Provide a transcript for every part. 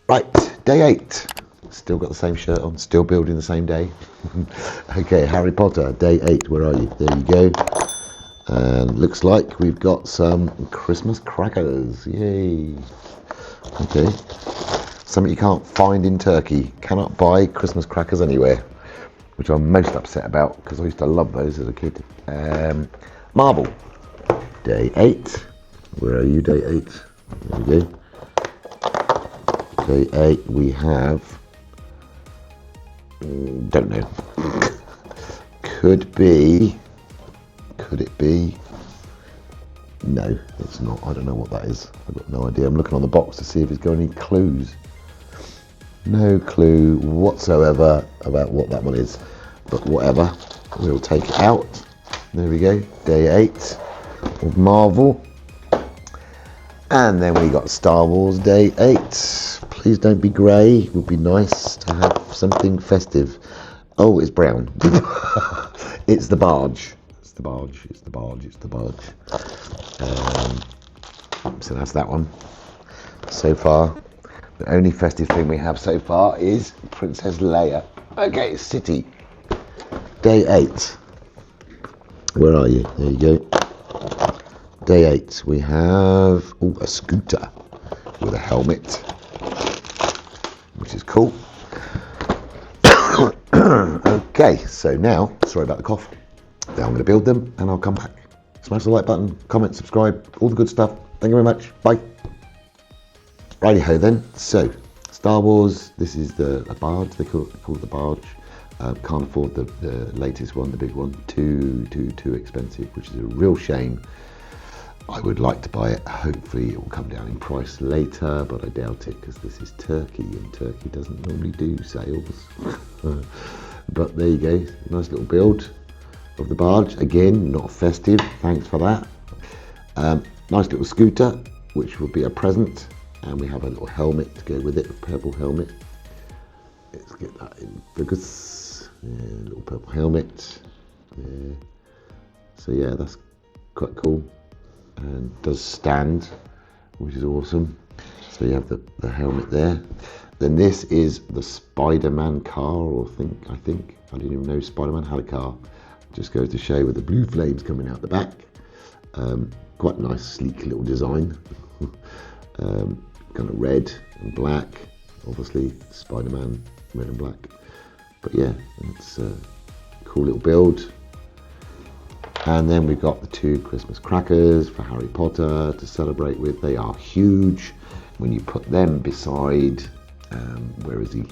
Right, day 8. Still got the same shirt on, still building the same day. Okay, Harry Potter, day 8, where are you? There you go. And looks like we've got some Christmas crackers, yay. Okay, something you can't find in Turkey. Cannot buy Christmas crackers anywhere, which I'm most upset about because I used to love those as a kid. Marble, day 8. Where are you, day 8? There we go. Day 8, we have, don't know. Could it be? No, it's not. I don't know what that is. I've got no idea. I'm looking on the box to see if it's got any clues. No clue whatsoever about what that one is. But whatever, we'll take it out. There we go, day 8 of Marvel. And then we got Star Wars day 8. Please don't be grey. It would be nice to have something festive. Oh, it's brown. It's the barge. It's the barge. It's the barge. It's the barge. So that's that one. So far, the only festive thing we have so far is Princess Leia. Okay, City. Day 8. Where are you? There you go. Day 8. We have a scooter with a helmet, which is cool. Okay, so now, sorry about the cough. Now I'm going to build them and I'll come back. Smash the like button, comment, subscribe, all the good stuff. Thank you very much. Bye. Righty-ho then. So, Star Wars, this is a barge. They call it the barge. Can't afford the latest one, the big one. Too expensive, which is a real shame. I would like to buy it. Hopefully it will come down in price later, but I doubt it because this is Turkey and Turkey doesn't normally do sales. But there you go. Nice little build of the barge. Again, not festive. Thanks for that. Nice little scooter, which will be a present. And we have a little helmet to go with it, a purple helmet. Let's get that in focus. Yeah, little purple helmet. Yeah. So yeah, that's quite cool. And does stand, which is awesome. So you have the helmet there. Then this is the Spider-Man car, I think. I didn't even know Spider-Man had a car. Just goes to show with the blue flames coming out the back. Quite nice, sleek little design. Kind of red and black. Obviously, Spider-Man, red and black. But yeah, it's a cool little build. And then we've got the 2 Christmas crackers for Harry Potter to celebrate with. They are huge. When you put them beside, where is he?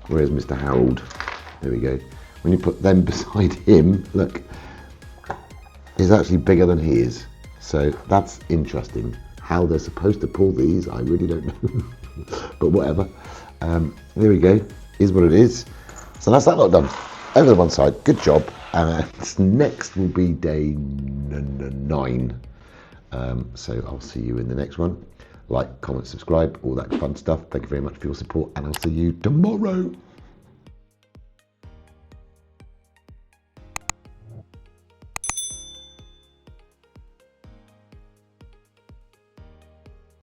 Where is Mr. Harold? There we go. When you put them beside him, look, he's actually bigger than he is. So that's interesting. How they're supposed to pull these, I really don't know. But whatever. There we go. Is what it is. So that's that lot done. Over the one side. Good job. Next will be day 9. So I'll see you in the next one. Like, comment, subscribe, all that fun stuff. Thank you very much for your support, and I'll see you tomorrow.